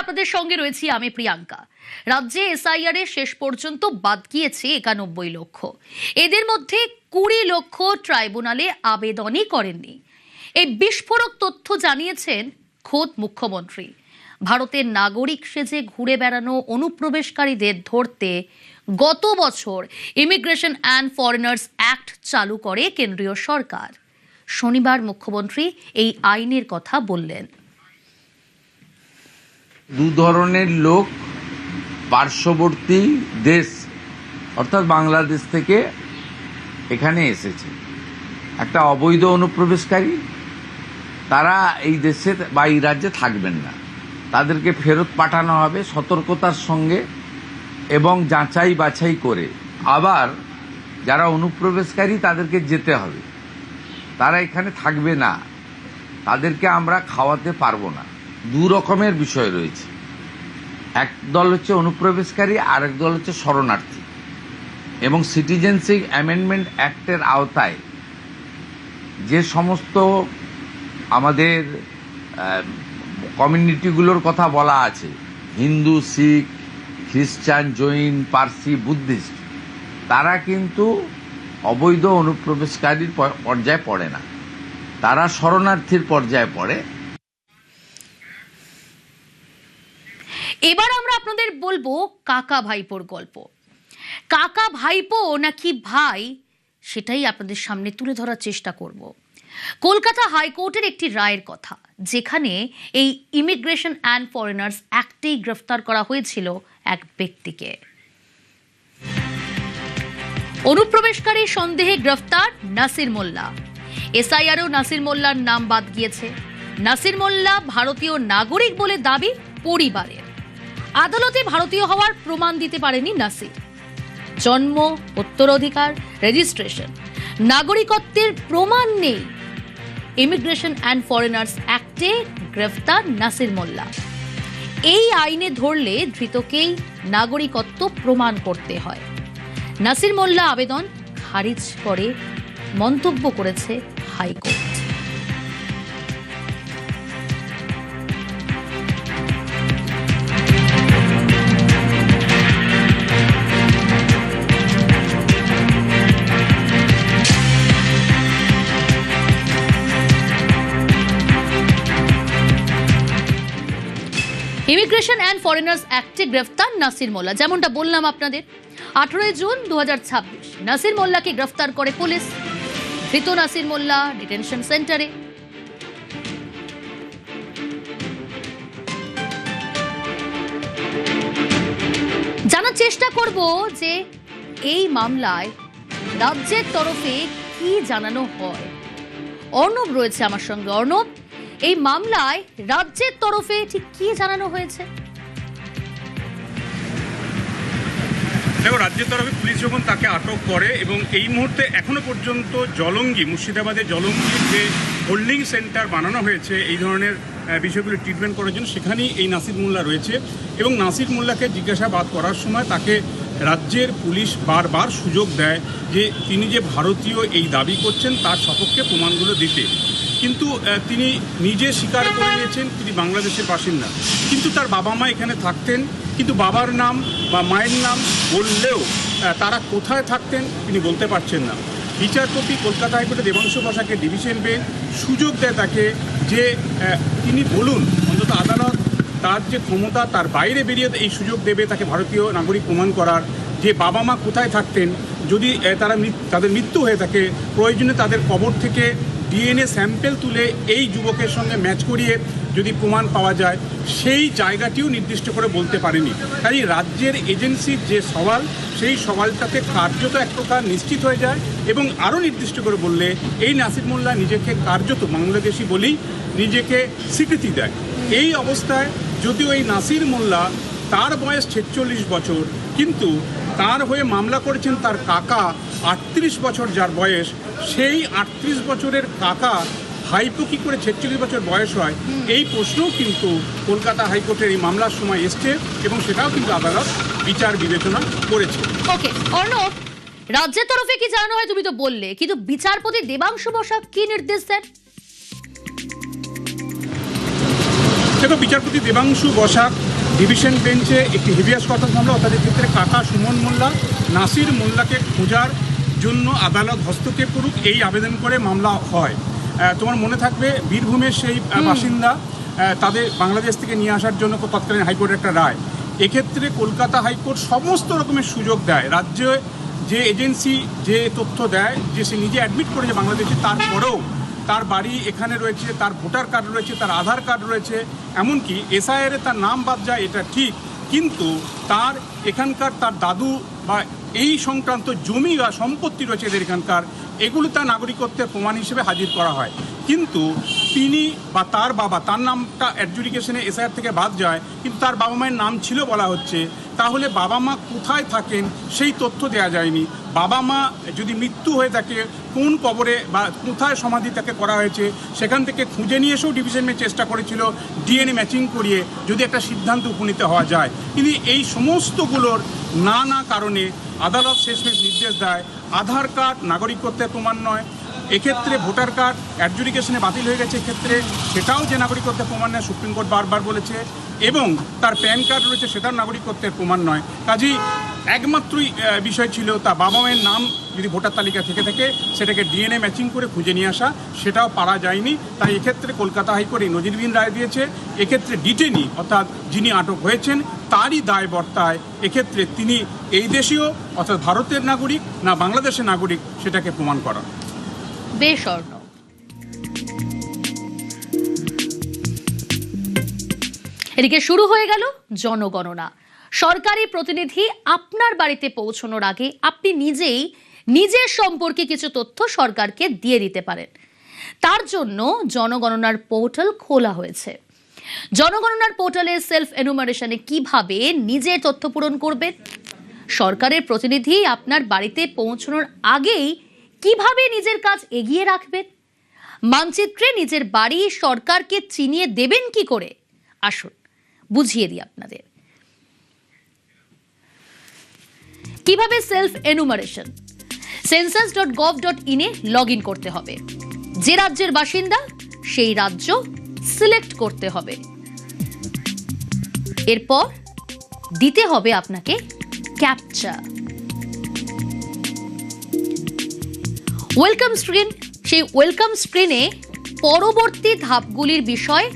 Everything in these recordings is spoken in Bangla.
আপনাদের সঙ্গে রয়েছি আমি প্রিয়াঙ্কা। রাজ্যে এসআইআর এর শেষ পর্যন্ত বাদ গিয়েছে 91 লক্ষ। এদের মধ্যে 20 লক্ষ ট্রাইব্যুনালে আবেদনই করেননি। এই বিস্ফোরক তথ্য জানিয়েছেন খোদ মুখ্যমন্ত্রী। ভারতের নাগরিক সেজে ঘুরে বেড়ানো অনুপ্রবেশকারীদের ধরতে গত বছর ইমিগ্রেশন অ্যান্ড ফরেনার্স অ্যাক্ট চালু করে কেন্দ্রীয় সরকার। শনিবার মুখ্যমন্ত্রী এই আইনের কথা বললেন। দু ধরনের লোক পার্শ্ববর্তী দেশ অর্থাৎ বাংলাদেশ থেকে এখানে এসেছে। একটা অবৈধ অনুপ্রবেশকারী, তারা এই দেশে বা এই রাজ্যে থাকবেন না, তাদেরকে ফেরত পাঠানো হবে সতর্কতার সঙ্গে এবং যাচাই বাছাই করে। আবার যারা অনুপ্রবেশকারী তাদেরকে যেতে হবে, তারা এখানে থাকবে না, তাদেরকে আমরা খাওয়াতে পারবো না। দু রকমের বিষয় রয়েছে, এক দল হচ্ছে অনুপ্রবেশকারী, আরেক দল হচ্ছে শরণার্থী। এবং সিটিজেনশিপ অ্যামেন্ডমেন্ট অ্যাক্টের আওতায় যে সমস্ত আমাদের কমিউনিটিগুলোর কথা বলা আছে, হিন্দু, শিখ, খ্রিস্টান, জৈন, পার্সি, বুদ্ধিস্ট, তারা কিন্তু অবৈধ অনুপ্রবেশকারীর পর্যায়ে পড়ে না, তারা শরণার্থীর পর্যায়ে পড়ে। এবার আমরা আপনাদের বলবো কাকা ভাইপোর গল্প। কাকা ভাইপো নাকি ভাই, সেটাই আপনাদের সামনে তুলে ধরার চেষ্টা করব। কলকাতা হাইকোর্টের একটি রায়ের কথা, যেখানে এই ইমিগ্রেশন অ্যান্ড ফরেনার্স অ্যাক্টেই গ্রেফতার করা হয়েছিল এক ব্যক্তিকে। অনুপ্রবেশকারী সন্দেহে গ্রেফতার নাসির মোল্লা। এসআইআরও নাসির মোল্লার নাম বাদ গিয়েছে। নাসির মোল্লা ভারতীয় নাগরিক বলে দাবি পরিবারের। আদালতে ভারতীয় হওয়ার প্রমাণ দিতে পারেনি নাসির। জন্ম, উত্তরাধিকার, রেজিস্ট্রেশন, নাগরিকত্বের প্রমাণ নেই। ইমিগ্রেশন অ্যান্ড ফরেনার্স অ্যাক্টে গ্রেফতার নাসির মোল্লা। এই আইনে ধরলে ধৃতকেই নাগরিকত্ব প্রমাণ করতে হয়। নাসির মোল্লা আবেদন খারিজ করে মন্তব্য করেছে হাইকোর্ট। ইমিগ্রেশন অ্যান্ড ফরেনার্স অ্যাক্টে গ্রেফতার নাসির মোল্লা। যেমনটা বললাম আপনাদের, 18 জুন 2026 নাসির মোল্লাকে গ্রেফতার করে পুলিশ। ধৃত নাসির মোল্লা ডিটেনশন সেন্টারে। জানার চেষ্টা করব যে এই মামলায় রাজ্যের তরফে কি জানানো হয়। অর্ণব রয়েছে আমার সঙ্গে। অর্ণব, এই মামলায় রাজ্যের তরফে ঠিক কি জানানো হয়েছে? দেখো, রাজ্যের তরফে পুলিশ যখন তাকে আটক করে এবং এই মুহূর্তে এখনো পর্যন্ত জলঙ্গি, মুর্শিদাবাদের জলঙ্গির যে হোল্ডিং সেন্টার বানানো হয়েছে এই ধরনের বিষয়গুলি ট্রিটমেন্ট করার জন্য, সেখানেই এই নাসির মোল্লা রয়েছে। এবং নাসির মোল্লাকে জিজ্ঞাসাবাদ করার সময় তাকে রাজ্যের পুলিশ বারবার সুযোগ দেয় যে তিনি যে ভারতীয় এই দাবি করছেন তার সপক্ষে প্রমাণগুলো দিতে। কিন্তু তিনি নিজে স্বীকার করে নিয়েছেন তিনি বাংলাদেশের বাসিন্দা, কিন্তু তার বাবা মা এখানে থাকতেন। কিন্তু বাবার নাম বা মায়ের নাম বললেও তারা কোথায় থাকতেন তিনি বলতে পারছেন না। বিচারপতি কলকাতা হাইকোর্টে দেবাংশু বসাকে ডিভিশন বেঞ্চ সুযোগ দেয় তাকে যে তিনি বলুন, অন্তত আদালত তার যে ক্ষমতা তার বাইরে বেরিয়ে এই সুযোগ দেবে তাকে ভারতীয় নাগরিক প্রমাণ করার, যে বাবা মা কোথায় থাকতেন, যদি তাদের মৃত্যু হয়ে থাকে প্রয়োজনে তাদের কবর থেকে ডিএনএ স্যাম্পেল তুলে এই যুবকের সঙ্গে ম্যাচ করিয়ে যদি প্রমাণ পাওয়া যায়, সেই জায়গাটিও নির্দিষ্ট করে বলতে পারেনি। তাই রাজ্যের এজেন্সির যে সওয়াল, সেই সওয়ালটাতে কার্যত এক প্রকার নিশ্চিত হয়ে যায়। এবং আরও নির্দিষ্ট করে বললে এই নাসির মোল্লা নিজেকে কার্যত বাংলাদেশি বলেই নিজেকে স্বীকৃতি দেয়। এই অবস্থায় যদিও এই নাসির মোল্লা, তার বয়স 46 বছর, কিন্তু তার হয়ে মামলা করেছেন তার কাকা 38 বছর যার বয়স। সেই 38 বছরের কাকা ভাইপো কি করে 46 বছর বয়স হয়, এই প্রশ্নও কিন্তু কলকাতা হাইকোর্টের এই মামলার সময় এসছে এবং সেটাও কিন্তু আদালত বিচার বিবেচনা করেছে। ওকে অর্ণব, রাজ্যের তরফে কি জানানো হয় তুমি তো বললে, কিন্তু বিচারপতি দেবাংশু বসাক কি নির্দেশ দেন? দেখো, বিচারপতি দেবাংশু বসাক ডিভিশন বেঞ্চে একটি হেভিয়াস কর্পাস মামলা অর্থাৎ ক্ষেত্রে কাকা সুমন মোল্লা নাসির মোল্লাকে খোঁজার জন্য আদালত হস্তক্ষেপ করুক এই আবেদন করে মামলা হয়। তোমার মনে থাকবে বীরভূমের সেই বাসিন্দা তাদের বাংলাদেশ থেকে নিয়ে আসার জন্য তৎকালীন হাইকোর্টের একটা রায়। এক্ষেত্রে কলকাতা হাইকোর্ট সমস্ত রকমের সুযোগ দেয়। রাজ্যে যে এজেন্সি যে তথ্য দেয় যে সে নিজে অ্যাডমিট করেছে বাংলাদেশে, তারপরেও তার বাড়ি এখানে রয়েছে, তার ভোটার কার্ড রয়েছে, তার আধার কার্ড রয়েছে, এমনকি এসআইআরে তার নাম বাদ যায় এটা ঠিক, কিন্তু তার এখানকার তার দাদু বা এই সংক্রান্ত জমি বা সম্পত্তি রয়েছে এদের এখানকার, এগুলো তার নাগরিকত্বের প্রমাণ হিসেবে হাজির করা হয়। কিন্তু তিনি বা তার বাবা, তার নামটা অ্যাডজুডিকেশনে এসআইআর থেকে বাদ যায়, কিন্তু তার বাবা মায়ের নাম ছিল বলা হচ্ছে। তাহলে বাবা মা কোথায় থাকেন সেই তথ্য দেওয়া যায়নি। বাবা মা যদি মৃত্যু হয়ে থাকে কোন কবরে বা কোথায় সমাধি তাকে করা হয়েছে সেখান থেকে খুঁজে নিয়ে এসেও ডিভিশন বেঞ্চ চেষ্টা করেছিল ডিএনএ ম্যাচিং করিয়ে যদি একটা সিদ্ধান্ত উপনীত হওয়া যায়। কিন্তু এই সমস্তগুলোর নানা কারণে আদালত শেষমেশ নির্দেশ দেয় আধার কার্ড নাগরিকত্বের প্রমাণ নয়। এক্ষেত্রে ভোটার কার্ড অ্যাডজুডিকেশনে বাতিল হয়ে গেছে, এক্ষেত্রে সেটাও যে নাগরিকত্বের প্রমাণ নয়, সুপ্রিম কোর্ট বারবার বলেছে। এবং তার প্যান কার্ড রয়েছে, সেটার নাগরিকত্বের প্রমাণ নয়। কাজেই একমাত্রই বিষয় ছিল তার বাবা মায়ের নাম যদি ভোটার তালিকা থেকে থাকে সেটাকে ডিএনএ ম্যাচিং করে খুঁজে নিয়ে আসা, সেটাও পারা যায়নি। তাই এক্ষেত্রে কলকাতা হাইকোর্ট এই নজিরবিহীন রায় দিয়েছে। এক্ষেত্রে ডিটেনি অর্থাৎ যিনি আটক হয়েছেন তারই দায় বর্তায়। এক্ষেত্রে তিনি এই দেশীয় অর্থাৎ ভারতের নাগরিক না বাংলাদেশের নাগরিক সেটাকে প্রমাণ করা। বেশ অর্ণব, এদিকে শুরু হয়ে গেল জনগণনা। সরকারি প্রতিনিধি আপনার বাড়িতে পৌঁছানোর আগে আপনি নিজেই নিজের সম্পর্কে কিছু তথ্য সরকারকে দিয়ে দিতে পারেন। তার জন্য জনগণনার পোর্টাল খোলা হয়েছে। জনগণনার পোর্টালে সেলফ এনুমারেশনে কিভাবে নিজের তথ্য পূরণ করবেন, সরকারের প্রতিনিধি আপনার বাড়িতে পৌঁছানোর আগেই কিভাবে নিজের কাজ এগিয়ে রাখবেন, মানচিত্রে নিজের বাড়ি সরকারকে চিনিয়ে দেবেন কি করে, আসুন বুঝিয়ে দিই আপনাদের। কিভাবে self enumeration, census.gov.in A log in করতে হবে। যে রাজ্যের বাসিন্দা সেই রাজ্য সিলেক্ট করতে হবে। এরপর দিতে হবে আপনাকে ক্যাপচা। ওয়েলকাম স্ক্রিন, সেই ওয়েলকাম স্ক্রিনে পরবর্তী ধাপগুলির বিষয়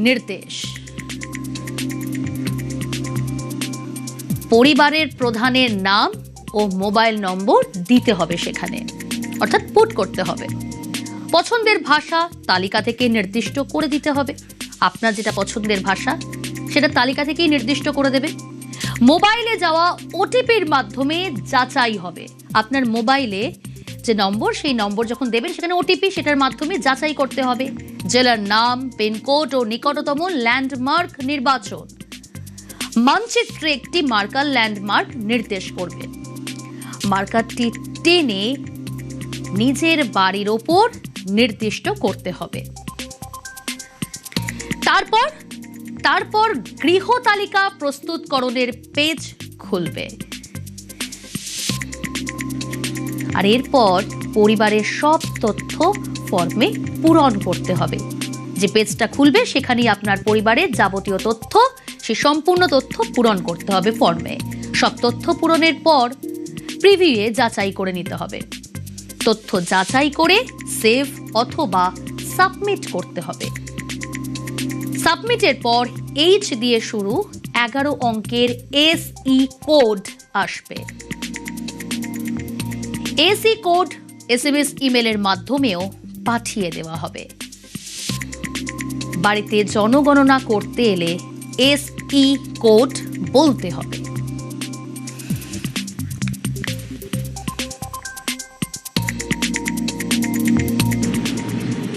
নির্দেশ। পরিবারের প্রধানের নাম ও মোবাইল নম্বর দিতে হবে সেখানে, অর্থাৎ পুট করতে হবে। পছন্দের ভাষা তালিকা থেকে নির্দিষ্ট করে দিতে হবে। আপনার যেটা পছন্দের ভাষা সেটা তালিকা থেকেই নির্দিষ্ট করে দেবে। মোবাইলে যাওয়া ওটিপির মাধ্যমে যাচাই হবে। আপনার মোবাইলে যে নম্বর, সেই নম্বর যখন দেবেন সেখানে ওটিপি, সেটার মাধ্যমে যাচাই করতে হবে। জেলার নাম, পিনকোড ও নিকটতম ল্যান্ডমার্ক নির্বাচন। মানচিত্রে একটি মার্কার ল্যান্ডমার্ক নির্দেশ করবে। মার্কারটি টেনে নিজের বাড়ির ওপর নির্দিষ্ট করতে হবে। তারপর গৃহ তালিকা প্রস্তুতকরণের পেজ খুলবে। আর এরপর পরিবারের সব তথ্য ফর্মে পূরণ করতে হবে। যে পেজটা খুলবে সেখানেই আপনার পরিবারের যাবতীয় তথ্য, সে সম্পূর্ণ তথ্য পূরণ করতে হবে ফর্মে। সব তথ্য পূরণের পর প্রিভিউয়ে যাচাই করে নিতে হবে। তথ্য যাচাই করে সেভ অথবা সাবমিট করতে হবে। সাবমিটের পর এইচ দিয়ে শুরু 11 অঙ্কের এসই কোড আসবে। এসই কোড এসএমএস ইমেলের মাধ্যমেও পাঠিয়ে দেওয়া হবে। বাড়িতে জনগণনা করতে এলে এসই কোড বলতে হবে।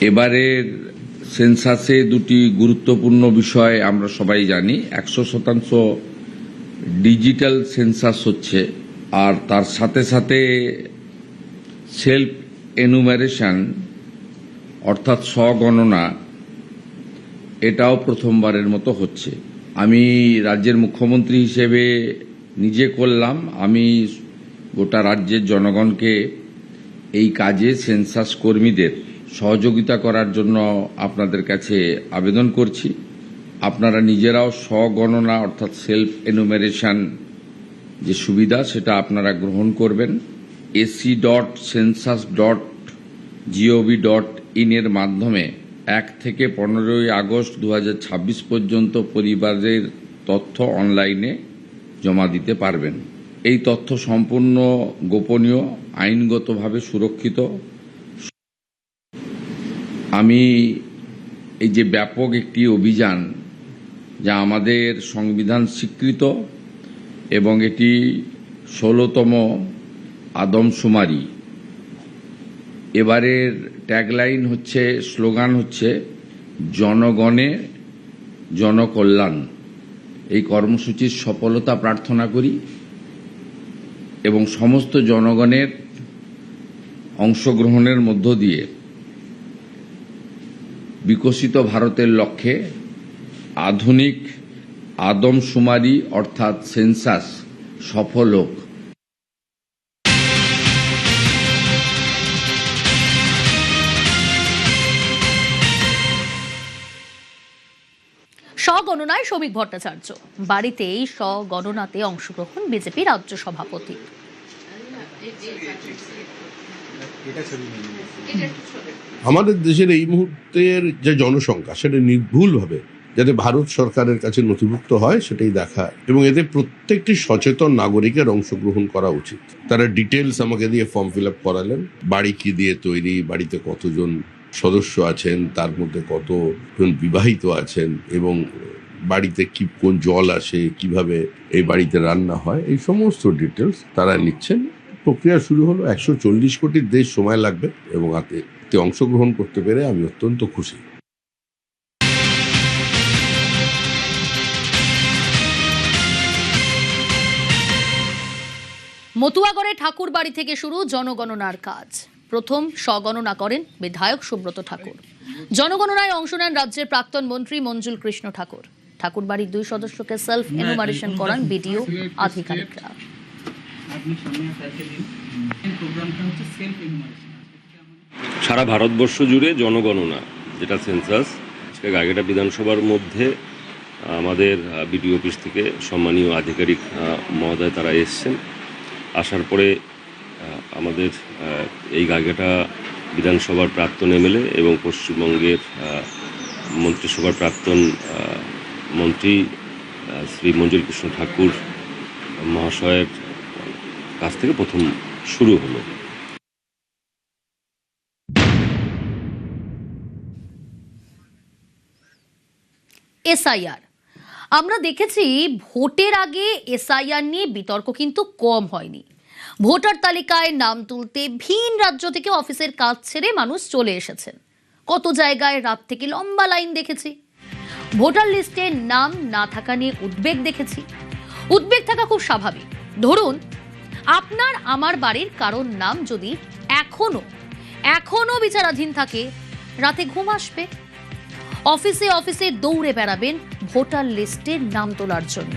এবারের সেন্সাসে দুটি গুরুত্বপূর্ণ বিষয় আমরা সবাই জানি। 100% ডিজিটাল সেন্সাস হচ্ছে, আর তার সাথে সাথে সেলফ এনুমারেশন অর্থাৎ স্বগণনা, এটাও প্রথমবারের মতো হচ্ছে। আমি রাজ্যের মুখ্যমন্ত্রী হিসেবে নিজে করলাম, আমি গোটা রাজ্যের জনগণকে এই কাজে সেন্সাস কর্মীদের সহযোগিতা করার জন্য আপনাদের কাছে আবেদন করছি। আপনারা নিজেরাও স্বগণনা অর্থাৎ সেলফ এনুমেরেশন যে সুবিধা সেটা আপনারা গ্রহণ করবেন। ac.census.gov.in এর মাধ্যমে 1 থেকে 15 আগস্ট 2026 পর্যন্ত পরিবারের তথ্য অনলাইনে জমা দিতে পারবেন। এই তথ্য সম্পূর্ণ গোপনীয়, আইনগতভাবে সুরক্ষিত। আমি এই যে ব্যাপক একটি অভিযান যা আমাদের সংবিধান স্বীকৃত এবং এটি 16তম আদমশুমারি। এবারের ট্যাগলাইন হচ্ছে, স্লোগান হচ্ছে জনগণে জনকল্যাণ। এই কর্মসূচির সফলতা প্রার্থনা করি এবং সমস্ত জনগণের অংশগ্রহণের মধ্য দিয়ে বিকশিত ভারতের লক্ষ্যে আধুনিক আদমশুমারি অর্থাৎ সেন্সাস সফল হোক। স্বগণনায় শ্রমিক ভট্টাচার্য, বাড়িতেই স্বগণনাতে অংশগ্রহণ বিজেপি রাজ্য সভাপতি। আমাদের দেশের এই মুহূর্তের যে জনসংখ্যা সেটা নির্ভুলভাবে যাতে ভারত সরকারের কাছে নথিভুক্ত হয় সেটাই দেখা, এবং এতে প্রত্যেকটি সচেতন নাগরিকের অংশগ্রহণ করা উচিত। তারা ডিটেলস আমাকে দিয়ে ফর্ম ফিল আপ করালেন, বাড়ি কি দিয়ে তৈরি, বাড়িতে কতজন সদস্য আছেন, তার মধ্যে কতজন বিবাহিত আছেন, এবং বাড়িতে কি কোন জল আসে, কিভাবে এই বাড়িতে রান্না হয়, এই সমস্ত ডিটেলস তারা নিচ্ছেন। প্রক্রিয়া শুরু হলো। 140 কোটির দেশ সময় লাগবে এবং এতে অংশগ্রহণ করতে পেরে আমি অত্যন্ত খুশি। মতুয়াগড়ে ঠাকুর বাড়ি থেকে শুরু জনগণনার কাজ। প্রথম স্বগণনা করেন বিধায়ক সুব্রত ঠাকুর। জনগণনায় অংশ নেন রাজ্যের প্রাক্তন মন্ত্রী মঞ্জুল কৃষ্ণ ঠাকুর। ঠাকুর বাড়ির 2 সদস্যকে সেলফ এনুমারেশন করান বিডিও আধিকারিকরা। সারা ভারতবর্ষ জুড়ে জনগণনা যেটা সেন্সাস, গাইঘাটা বিধানসভার মধ্যে আমাদের বিডিও অফিস থেকে সম্মানীয় আধিকারিক মহোদয় তারা এসছেন। আসার পরে আমাদের এই গাইঘাটা বিধানসভার প্রাক্তন এমএলএ এবং পশ্চিমবঙ্গের মন্ত্রিসভার প্রাক্তন মন্ত্রী শ্রী মঞ্জুল কৃষ্ণ ঠাকুর মহাশয়ের কাছ থেকে প্রথম শুরু হলো। এসআইআর, আমরা দেখেছি ভোটের আগে এসআইআর নিয়ে বিতর্ক কিন্তু কম হয়নি। ভোটার তালিকায় নাম তুলতে ভিন রাজ্য থেকে অফিসের কাজ ছেড়ে মানুষ চলে এসেছেন। কত জায়গায় রাত থেকে লম্বা লাইন দেখেছি। ভোটার লিস্টে নাম না থাকা নিয়ে উদ্বেগ দেখেছি। উদ্বেগ থাকা খুব স্বাভাবিক। ধরুন আপনার আমার বাড়ির কারোর নাম যদি এখনো বিচারাধীন থাকে, রাতে ঘুম আসবে। অফিসে অফিসে দৌড়ে বেড়াবেন ভোটার লিস্টে নাম তোলার জন্য।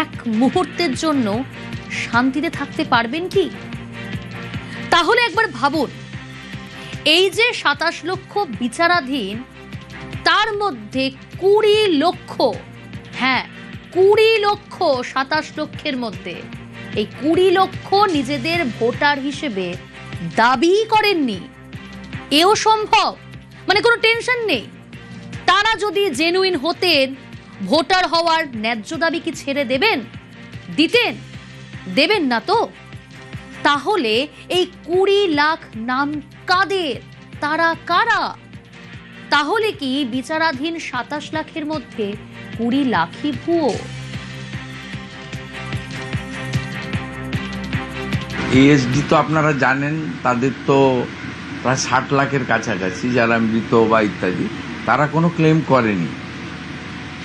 এক মুহূর্তের জন্য শান্তিতে থাকতে পারবেন কি? তাহলে একবার ভাবুন, এই যে 27 লক্ষ বিচারাধীন, তার মধ্যে 20 লক্ষ, হ্যাঁ 20 লক্ষ 27 লক্ষের মধ্যে এই 20 লক্ষ নিজেদের ভোটার হিসেবে দাবি করেননি। এও সম্ভব, মানে কোনো টেনশন নেই। তারা যদি জেনুইন হতেন, ভোটার হওয়ার ন্যায্য দাবি কি ছেড়ে দেবেন না তো? তাহলে এই 20 লাখ নাম কাদের? তারা কারা? তাহলে কি বিচারাধীন 27 লাখের মধ্যে 20 লাখই ভুয়ো? এএসডি তো আপনারা জানেন, তাদের তো প্রায় 60 লাখের কাছাকাছি যারা মৃত বা ইত্যাদি, তারা কোনো ক্লেম করেনি।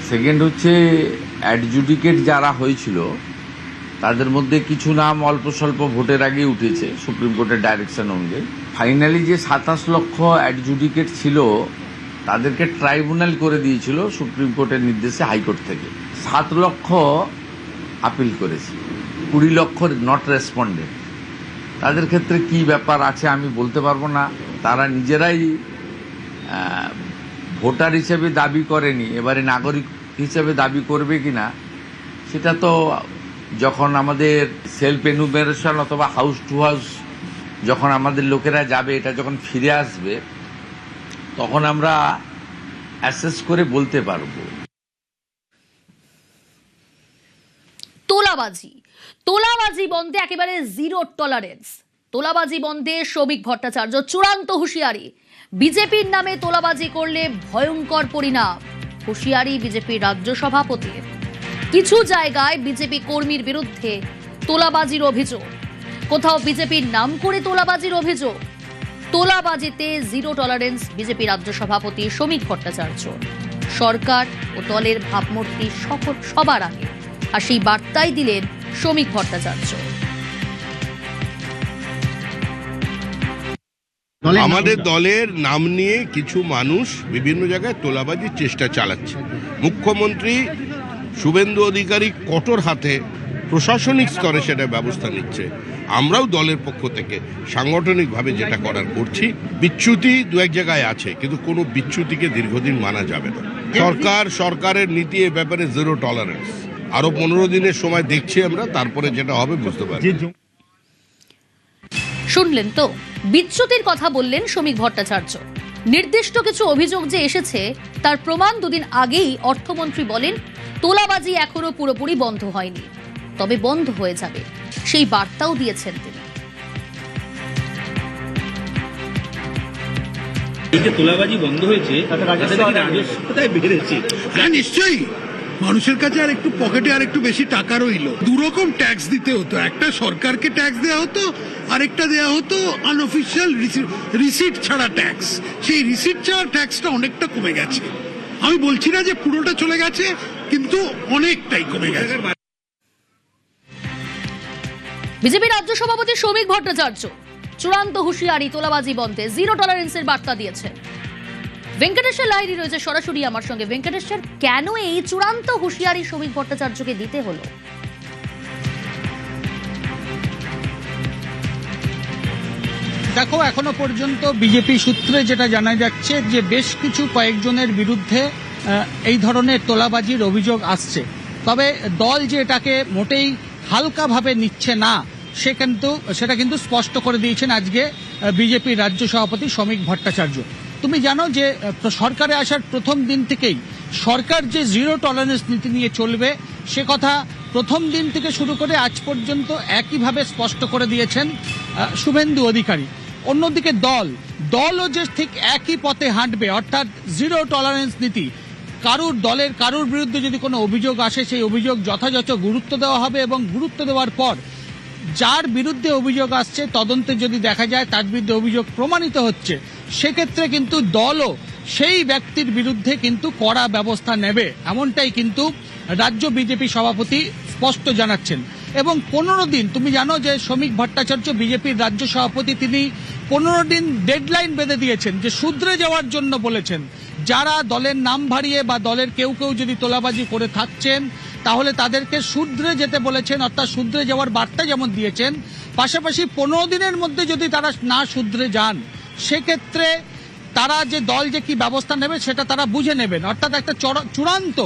সেকেন্ড হচ্ছে অ্যাডজুডিকেট যারা হয়েছিল তাদের মধ্যে কিছু নাম অল্প স্বল্প ভোটের আগে উঠেছে সুপ্রিম কোর্টের ডাইরেকশন অনুযায়ী। ফাইনালি যে 27 লক্ষ অ্যাডজুডিকেট ছিল তাদেরকে ট্রাইব্যুনাল করে দিয়েছিল সুপ্রিম কোর্টের নির্দেশে হাইকোর্ট থেকে। 7 লক্ষ আপিল করেছে, 20 লক্ষ নট রেসপন্ডেড। তাদের ক্ষেত্রে কি ব্যাপার আছে আমি বলতে পারবো না, তারা নিজেরাই ভোটার হিসেবে দাবি করেনি, এবারে নাগরিক হিসেবে দাবি করবে কিনা সেটা তো যখন আমাদের সেলফ এনুমেরেশন অথবা হাউস টু হাউস যখন আমাদের লোকেরা যাবে, এটা যখন ফিরে আসবে, তখন আমরা অ্যাসেস করে বলতে পারবো। তোলাবাজি বন্ধে একেবারে জিরো টলারেন্স। তোলাবাজি বন্ধে শ্রমিক ভট্টাচার্য চূড়ান্ত হুঁশিয়ারি, বিজেপির নামে তোলাবাজি করলে ভয়ঙ্কর পরিণাম। হুঁশিয়ারি বিজেপির রাজ্য সভাপতির। কিছু জায়গায় বিজেপি কর্মীর বিরুদ্ধে তোলাবাজির অভিযোগ, কোথাও বিজেপির নাম করে তোলাবাজির অভিযোগ। তোলাবাজিতে জিরো টলারেন্স বিজেপি রাজ্য সভাপতি শ্রমিক ভট্টাচার্য। সরকার ও দলের ভাবমূর্তি সবার আগে, আর সেই বার্তাই দিলেন শ্রমিক ভট্টাচার্য। আমাদের দলের নাম নিয়ে কিছু মানুষ বিভিন্ন জায়গায় তোলাবাজির চেষ্টা চালাচ্ছে। মুখ্যমন্ত্রী শুভেন্দু অধিকারী কঠোর হাতে প্রশাসনিক স্তরে সেটা ব্যবস্থা নিচ্ছে। আমরাও দলের পক্ষ থেকে সাংগঠনিকভাবে যেটা করার করছি। বিচ্যুতি দু এক জায়গায় আছে, কিন্তু কোনো বিচ্যুতিকে দীর্ঘদিন মানা যাবে না। সরকারের নীতি এ ব্যাপারে জিরো টলারেন্স। আরো 15 দিনের সময় দেখছি আমরা, তারপরে যেটা হবে বুঝতে পারছি। শুনলেন তো, বিচ্যুতির কথা বললেন শ্রমিক ভট্টাচার্য। নির্দিষ্ট কিছু অভিযোগ যে এসেছে তার প্রমাণ দুদিন আগেই অর্থমন্ত্রী বলেন তোলাবাজি এখনো পুরোপুরি বন্ধ হয়নি, তবে বন্ধ হয়ে যাবে, সেই বার্তাও দিয়েছেন তিনি। এই যে তোলাবাজি বন্ধ হয়েছে তাতে রাজস্ব কোথায় বেড়েছে? হ্যাঁ নিশ্চয়ই, মানুষের কাছে আর একটু পকেটে আর একটু বেশি টাকা রইল। দুরকম ট্যাক্স দিতে হতো, একটা সরকারকে ট্যাক্স দেওয়া হতো, আরেকটা দেওয়া হতো আনঅফিসিয়াল রিসিট ছাড়া ট্যাক্স। সেই রিসিট ছাড়া ট্যাক্সটা অনেকটা কমে গেছে। আমি বলছি না যে পুরোটা চলে গেছে, কিন্তু অনেকটাই কমে গেছে। বিজেপি রাজ্য সভাপতি শ্রমিক ভট্টাচার্য চূড়ান্ত হুঁশিয়ারি, তোলাবাজি বন্ধে জিরো টলারেন্সের বার্তা দিয়েছেন। ভেঙ্কটেশ্বর লাহিড়ী রয়েছে সরাসরি আমার সঙ্গে। ভেঙ্কটেশ্বর, কেন এই চূড়ান্ত হুঁশিয়ারি শ্রমিক ভট্টাচার্যকে দিতে হলো? দেখো, এখনো পর্যন্ত বিজেপি সূত্রে যেটা জানা যাচ্ছে যে বেশ কিছু কয়েকজনের বিরুদ্ধে এই ধরনের তোলাবাজির অভিযোগ আসছে, তবে দল যে এটাকে মোটেই হালকাভাবে নিচ্ছে না সেটা কিন্তু স্পষ্ট করে দিয়েছেন আজকে বিজেপির রাজ্য সভাপতি শ্রমিক ভট্টাচার্য। তুমি জানো যে সরকারে আসার প্রথম দিন থেকেই সরকার যে জিরো টলারেন্স নীতি নিয়ে চলবে সে কথা প্রথম দিন থেকে শুরু করে আজ পর্যন্ত একইভাবে স্পষ্ট করে দিয়েছেন শুভেন্দু অধিকারী। অন্যদিকে দলও যে ঠিক একই পথে হাঁটবে, অর্থাৎ জিরো টলারেন্স নীতি। কারুর বিরুদ্ধে যদি কোনো অভিযোগ আসে সেই অভিযোগ যথাযথ গুরুত্ব দেওয়া হবে, এবং গুরুত্ব দেওয়ার পর যার বিরুদ্ধে অভিযোগ আসছে তদন্তে যদি দেখা যায় তার বিরুদ্ধে অভিযোগ প্রমাণিত হচ্ছে, সেক্ষেত্রে কিন্তু দলও সেই ব্যক্তির বিরুদ্ধে কিন্তু কড়া ব্যবস্থা নেবে, এমনটাই কিন্তু রাজ্য বিজেপি সভাপতি স্পষ্ট জানাচ্ছেন। এবং 15 দিন, তুমি জানো যে শ্রমিক ভট্টাচার্য বিজেপির রাজ্য সভাপতি, তিনি 15 দিন ডেডলাইন বেঁধে দিয়েছেন, যে শুধরে যাওয়ার জন্য বলেছেন। যারা দলের নাম ভারিয়ে বা দলের কেউ যদি তোলাবাজি করে থাকছেন তাহলে তাদেরকে শুধরে যেতে বলেছেন, অর্থাৎ শুধরে যাওয়ার বার্তা যেমন দিয়েছেন, পাশাপাশি 15 দিনের মধ্যে যদি তারা না শুধরে যান সেক্ষেত্রে তারা যে দল যে কি ব্যবস্থা নেবে সেটা তারা বুঝে নেবেন, অর্থাৎ একটা চূড়ান্ত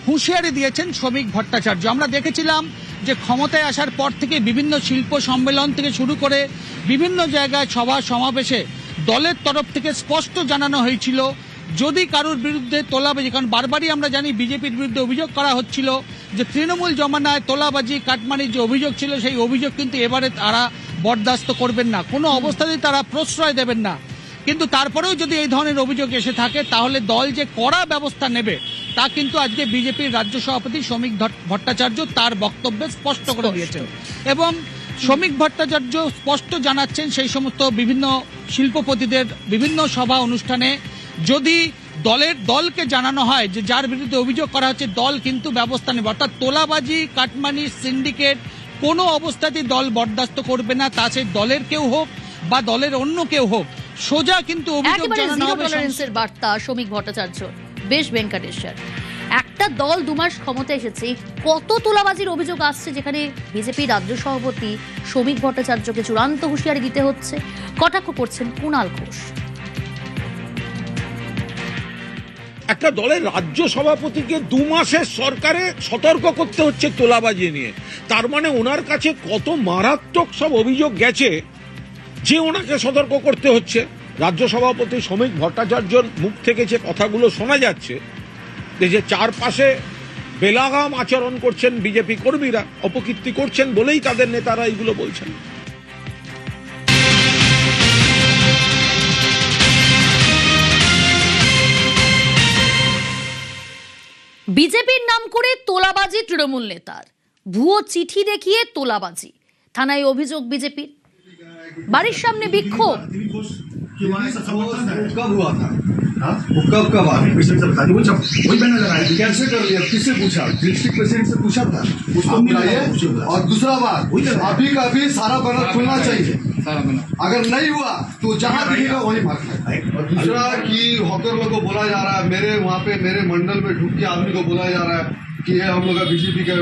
হুঁশিয়ারি দিয়েছেন শ্রমিক ভট্টাচার্য। আমরা দেখেছিলাম যে ক্ষমতায় আসার পর থেকে বিভিন্ন শিল্প সম্মেলন থেকে শুরু করে বিভিন্ন জায়গায় সভা সমাবেশে দলের তরফ থেকে স্পষ্ট জানানো হয়েছিল যদি কারোর বিরুদ্ধে তোলাবাজি, কারণ বারবারই আমরা জানি বিজেপির বিরুদ্ধে অভিযোগ করা হচ্ছিল যে তৃণমূল জমানায় তোলাবাজি কাটমানির যে অভিযোগ ছিল সেই অভিযোগ কিন্তু এবারে তারা বরদাস্ত করবেন না, কোনো অবস্থাতেই তারা প্রশ্রয় দেবেন না। কিন্তু তারপরেও যদি এই ধরনের অভিযোগ এসে থাকে তাহলে দল যে কড়া ব্যবস্থা নেবে তা কিন্তু আজকে বিজেপির রাজ্য সভাপতি শ্রমিক ভট্টাচার্য তার বক্তব্যে স্পষ্ট করে দিয়েছেন। এবং শ্রমিক ভট্টাচার্য স্পষ্ট জানাচ্ছেন সেই সমস্ত বিভিন্ন শিল্পপতিদের বিভিন্ন সভা অনুষ্ঠানে যদি দলকে জানানো হয় যে যার বিরুদ্ধে অভিযোগ করা হচ্ছে দল কিন্তু ব্যবস্থা নেবে, অর্থাৎ তোলাবাজি কাটমানি সিন্ডিকেট কোনো অবস্থাতেই দল বরদাস্ত করবে না, তা সে দলের কেউ হোক বা দলের অন্য কেউ হোক, সোজা কিন্তু অভিযোগ জানানো হবে। টলারেন্সের বার্তা শ্রমিক ভট্টাচার্য। বেশ ভেঙ্কটেশ্বর, একটা দল 2 মাস ক্ষমতায় এসেছে, কত তোলাবাজির অভিযোগ আসছে যেখানে বিজেপি রাজ্য সভাপতি শ্রমিক ভট্টাচার্যকে চূড়ান্ত হুঁশিয়ারি দিতে হচ্ছে। কটাক্ষ করছেন কুণাল ঘোষ। একটা দলের রাজ্য সভাপতিকে 2 মাসের সরকারে সতর্ক করতে হচ্ছে তোলাবাজি নিয়ে। তার মানে ওনার কাছে কত মারাত্মক সব অভিযোগ গেছে যে ওনাকে সতর্ক করতে হচ্ছে। রাজ্য সভাপতি শ্রমিক ভট্টাচার্যর মুখ থেকে যে কথাগুলো শোনা যাচ্ছে যে চারপাশে বেলাগাম আচরণ করছেন বিজেপি কর্মীরা, অপকীর্তি করছেন বলেই তাদের নেতারা এইগুলো বলছেন। বিজেপির নাম করে তোলাবাজি তৃণমূল নেতার, ভুয়ো চিঠি দেখিয়ে তোলাবাজি, থানায় অভিযোগ বিজেপির, বাড়ির সামনে বিক্ষোভ। कब हुआ था? वो कब हुआ? वही मैंने लगाया। कैसे कर लिया? किससे पूछा? डिस्ट्रिक्ट प्रेसिडेंट से पूछा था उसको मिलाइए। और दूसरा बात, अभी का अभी सारा बैनर खुलना चाहिए। अगर नहीं हुआ तो जहाँ दिखेगा वही मारना है। और दूसरा कि हॉकर लोग को बोला जा रहा है, मेरे वहाँ पे मेरे मंडल में ढुक के आदमी को बोला जा रहा है कि ये हम लोग का बीजेपी का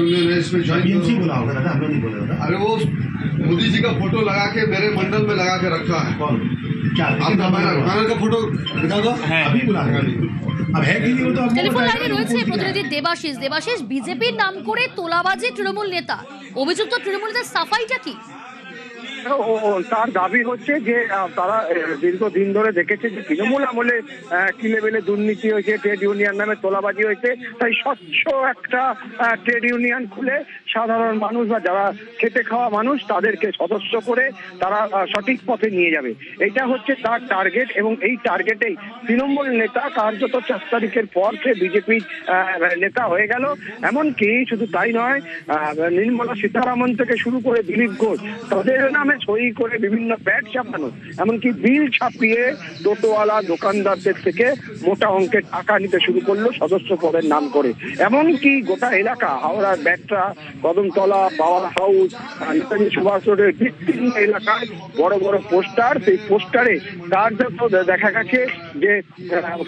इसमें ज्वाइन बोला होगा ना, हम लोग नहीं बोला होगा। अरे वो मोदी जी का फोटो लगा के मेरे मंडल में लगा के रखा है। कौन? क्या आपका बैनर का फोटो दिखा दो। अभी बुला अब है कि नहीं वो तो টেলিফোন লাইনে রয়েছে প্রতিনিধি দেবাশিস। বিজেপির নাম করে তোলাবাজি তৃণমূল নেতা, অভিযুক্ত তৃণমূল নেতার সাফাইটা কি? তার দাবি হচ্ছে যে তারা দীর্ঘদিন ধরে দেখেছে যে তৃণমূল আমলে কি লেভেলে দুর্নীতি হয়েছে, ট্রেড ইউনিয়ন নামে তোলাবাজি হয়েছে, তাই স্বচ্ছ একটা ট্রেড ইউনিয়ন খুলে সাধারণ মানুষ বা যারা খেটে খাওয়া মানুষ তাদেরকে সদস্য করে তারা সঠিক পথে নিয়ে যাবে, এটা হচ্ছে তার টার্গেট। এবং এই টার্গেটেই তৃণমূল নেতা কার্যত 4 তারিখের পর সে বিজেপির নেতা হয়ে গেল। এমনকি শুধু তাই নয়, নির্মলা সীতারামন থেকে শুরু করে দিলীপ ঘোষ তাদের নামে সই করে বিভিন্ন ব্যাট ছাপানো, এমনকি বিল ছাপিয়ে টোটোওয়ালা দোকানদারদের থেকে মোটা অঙ্কের টাকা নিতে শুরু করলো সদস্য পদের নাম করে। এমনকি গোটা এলাকা হাওড়ার ব্যাটরা, কদমতলা, পাওয়ার হাউস, নেতাজি সুভাষ রোডের বিভিন্ন এলাকায় বড় বড় পোস্টার, সেই পোস্টারে কার্যত দেখা গেছে যে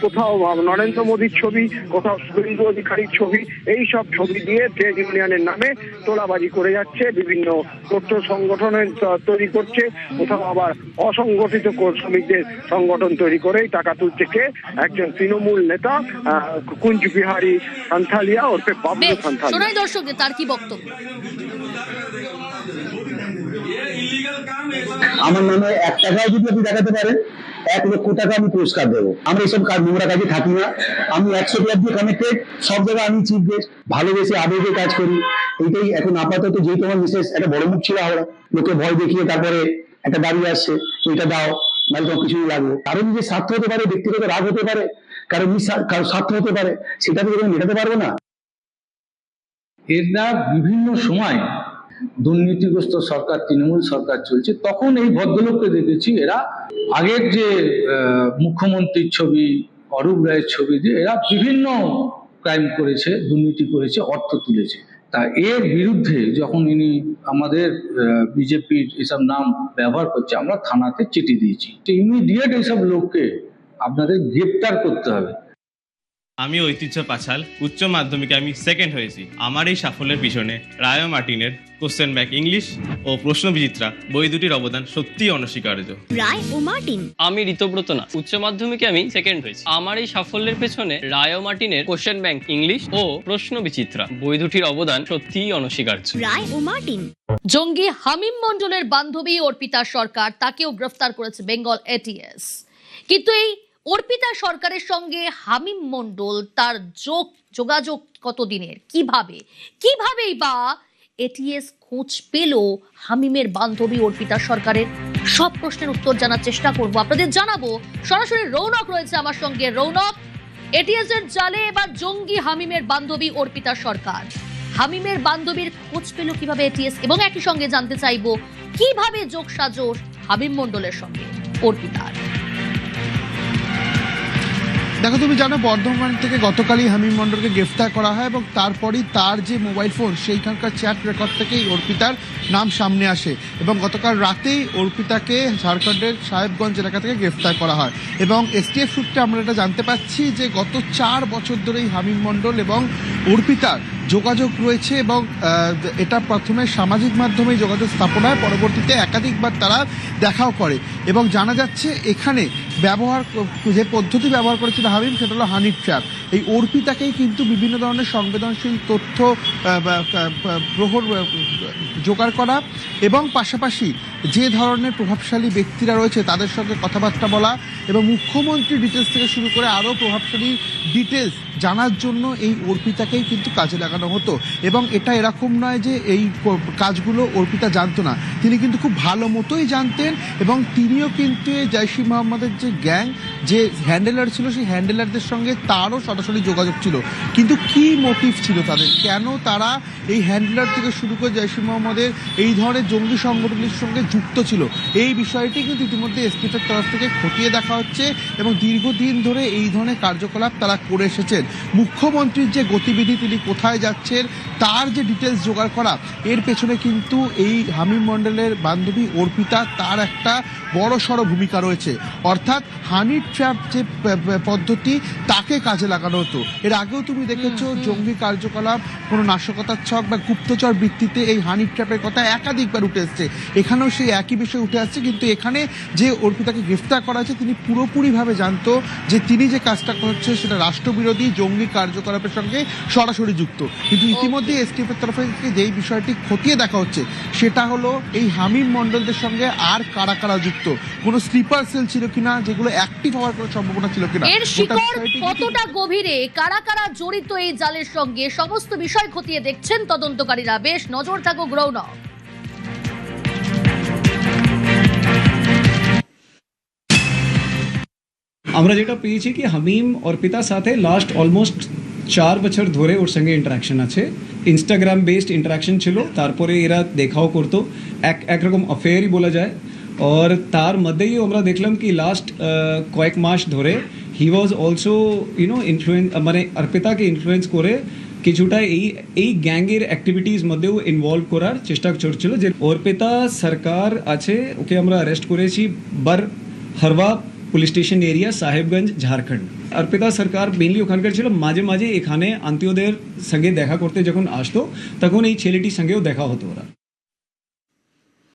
কোথাও নরেন্দ্র মোদীর ছবি, কোথাও শুভেন্দু অধিকারীর ছবি, এই সব ছবি দিয়ে ট্রেড ইউনিয়নের নামে তোলাবাজি করে যাচ্ছে। বিভিন্ন তথ্য সংগঠনের তৈরি করছে, কোথাও আবার অসংগঠিত শ্রমিকদের সংগঠন তৈরি করেই টাকা তুলছে কে? একজন তৃণমূল নেতা কুঞ্জ বিহারী সান্থালিয়া ওরফে বাবলু সান্থালিয়া। শোনাই দর্শকদের তার কি বক্তব্য। আমার নামে 1 টাকাও যদি আপনি দেখাতে পারেন 1 লক্ষ টাকা আমি পুরস্কার দেবো। আমরা এইসব কাজ নোংরা কাজে থাকি না। আমি 100 ক্লাব দিয়ে কানেক্টেড, সব জায়গায় আমি চিফ গেস্ট, ভালোবেসে আবেগে কাজ করি। এইটাই এখন আপাতত, যেহেতু আমার মিসেস একটা বড় মুখ ছিল হাওড়া, লোকে ভয় দেখিয়ে তারপরে একটা দাঁড়িয়ে আসছে এটা দাও, নাহলে তোমার কিছুই লাগবে। কারো নিজের স্বার্থ হতে পারে, ব্যক্তিগত রাগ হতে পারে, কারো স্বার্থ হতে পারে, সেটা থেকে মেটাতে পারবো না। এরা বিভিন্ন সময় দুর্নীতিগ্রস্ত সরকার, তৃণমূল সরকার চলছে, তখন এই ভদ্রলোককে দেখেছি এরা আগের যে মুখ্যমন্ত্রীর ছবি, অরূপ রায়ের ছবি দিয়ে এরা বিভিন্ন ক্রাইম করেছে, দুর্নীতি করেছে, অর্থ তুলেছে। তা এর বিরুদ্ধে যখন ইনি আমাদের বিজেপির এসব নাম ব্যবহার করছে, আমরা থানাতে চিঠি দিয়েছি, ইমিডিয়েট এইসব লোককে আপনাদের গ্রেপ্তার করতে হবে। আমি ঐতিহ্য পাছাল, উচ্চ মাধ্যমিকে আমি সেকেন্ড হয়েছি। আমার এই সাফল্যের পিছনে রায় মার্টিনের কোশ্চেন ব্যাংক ইংলিশ ও প্রশ্ন বিচিত্রা বই দুটির অবদান সত্যিই অনস্বীকার্য। রায় ও মার্টিন। আমি ঋতব্রত নাথ, উচ্চ মাধ্যমিকে আমি সেকেন্ড হয়েছি। আমার এই সাফল্যের পেছনে রায় ও মার্টিনের কোশ্চেন ব্যাংক ইংলিশ ও প্রশ্ন বিচিত্রা বই দুটির অবদান সত্যিই অনস্বীকার্য। রায় ও মার্টিন। জঙ্গি হামিম মণ্ডলের বান্ধবী অর্পিতা সরকার, তাকেও গ্রেফতার করেছে বেঙ্গল এটিএস। কিন্তু এই অর্পিতা সরকারের সঙ্গে হামিম মণ্ডল তার যোগাযোগ কতদিনের, কিভাবেই বা এটিএস খোঁজ পেল হামিমের বান্ধবী অর্পিতা সরকারের? সব প্রশ্নের উত্তর জানার চেষ্টা করব, আপনাদের জানাবো। সরাসরি রৌনক রয়েছে আমার সঙ্গে। রৌনক, এটিএস এর জালে এবার জঙ্গি হামিমের বান্ধবী অর্পিতা সরকার, হামিমের বান্ধবীর খোঁজ পেল কিভাবে এটিএস, এবং একই সঙ্গে জানতে চাইবো কিভাবে যোগসাজশ হামিম মণ্ডলের সঙ্গে অর্পিতার। দেখো, তুমি জানো বর্ধমান থেকে গতকালই হামিম মণ্ডলকে গ্রেফতার করা হয় এবং তারপরই তার যে মোবাইল ফোন সেইখানকার চ্যাট রেকর্ড থেকেই অর্পিতার নাম সামনে আসে এবং গতকাল রাতেই অর্পিতাকে ঝাড়খণ্ডের সাহেবগঞ্জ এলাকা থেকে গ্রেফতার করা হয়। এবং এসটিএফ সূত্রে আমরা এটা জানতে পাচ্ছি যে গত 4 বছর ধরেই হামিম মণ্ডল এবং অর্পিতার যোগাযোগ রয়েছে এবং এটা প্রথমে সামাজিক মাধ্যমে যোগাযোগ স্থাপন হয়, পরবর্তীতে একাধিকবার তারা দেখাও করে এবং জানা যাচ্ছে এখানে যে পদ্ধতি ব্যবহার করেছিল হামিম সেটা হলো হানি ট্র্যাপ। এই অর্পিতাকেই কিন্তু বিভিন্ন ধরনের সংবেদনশীল তথ্য জোগাড় করা এবং পাশাপাশি যে ধরনের প্রভাবশালী ব্যক্তিরা রয়েছে তাদের সঙ্গে কথাবার্তা বলা এবং মুখ্যমন্ত্রীর ডিটেলস থেকে শুরু করে আরও প্রভাবশালী ডিটেলস জানার জন্য এই অর্পিতাকেই কিন্তু কাজে লাগানো হতো। এবং এটা এরকম নয় যে এই কাজগুলো অর্পিতা জানতো না, তিনি কিন্তু খুব ভালো মতোই জানতেন এবং তিনিও কিন্তু জৈশ ই মোহাম্মদের যে গ্যাং যে হ্যান্ডেলার ছিল সেই হ্যান্ডেলারদের সঙ্গে তারও সরাসরি যোগাযোগ ছিল। কিন্তু কি মোটিভ ছিল তাদের, কেন তারা এই হ্যান্ডেলার থেকে শুরু করে জৈশ ই মোহাম্মদের এই ধরনের জঙ্গি সংগঠনের সঙ্গে যুক্ত ছিল, এই বিষয়টি কিন্তু ইতিমধ্যে এসপিএফের তরফ থেকে খতিয়ে দেখা হচ্ছে এবং দীর্ঘদিন ধরে এই ধরনের কার্যকলাপ তারা করে এসেছেন। মুখ্যমন্ত্রীর যে গতিবিধি, তিনি কোথায় যাচ্ছেন তার যে ডিটেলস জোগাড় করা, এর পেছনে কিন্তু এই হামিম মণ্ডলের বান্ধবী অর্পিতা তার একটা বড় সড় ভূমিকা রয়েছে। অর্থাৎ হানি ট্র্যাপ যে পদ্ধতি তাকে কাজে লাগানো হতো। এর আগেও তুমি দেখেছো জঙ্গি কার্যকলাপ, কোনো নাশকতার ছক বা গুপ্তচর ভিত্তিতে এই হানি ট্র্যাপের কথা একাধিকবার উঠে এসছে, এখানেও সেই একই বিষয় উঠে আসছে। কিন্তু এখানে যে অর্পিতাকে গ্রেফতার করা হয়েছে তিনি পুরোপুরিভাবে জানতো যে তিনি যে কাজটা করছে সেটা রাষ্ট্রবিরোধী জঙ্গি কার্যকলাপের সঙ্গে সরাসরি যুক্ত। কিন্তু ইতিমধ্যে এসটিএফের তরফ থেকে যেই বিষয়টি খতিয়ে দেখা হচ্ছে সেটা হলো এই হামিম মণ্ডলদের সঙ্গে আর কারা কারা যুক্ত, কোনো স্লিপার সেল ছিল কিনা, যেগুলো অ্যাক্টিভ হওয়ার কোনো সম্ভাবনা ছিল কিনা, এর শিকড় কতটা গভীরে, কারা কারা জড়িত এই জালের সঙ্গে, সমস্ত বিষয় খতিয়ে দেখছেন তদন্তকারীরা। বেশ নজর থাকুক রৌনক। আমরা যেটা পেয়েছি কি হামিম অর্পিতার সাথে লাস্ট অলমোস্ট 4 বছর ধরে ওর সঙ্গে ইন্টারাকশন আছে, ইনস্টাগ্রাম বেসড ইন্টারাকশন ছিল, তারপরে এরা দেখাও করতো, একরকম অ্যাফেয়ারই বলা যায়। আর তার মধ্যেই আমরা দেখলাম কি লাস্ট কয়েক মাস ধরে হি ওয়াজ অলসো ইনফ্লুয়েন্স, মানে অর্পিতাকে ইনফ্লুয়েন্স করে কিছুটা এই গ্যাংয়ের অ্যাক্টিভিটিস মধ্যেও ইনভলভ করার চেষ্টা করছিল। যে অর্পিতা সরকার আছে, ওকে আমরা অ্যারেস্ট করেছি Horba police station area, Sahebganj, Jharkhand. Arpita Sarkar mainly ওখানকার ছিল, মাঝে মাঝে এখানে আত্মীয়দের সঙ্গে দেখা করতে যখন আসতো তখন এই ছেলেটির সঙ্গেও দেখা হতো ওরা।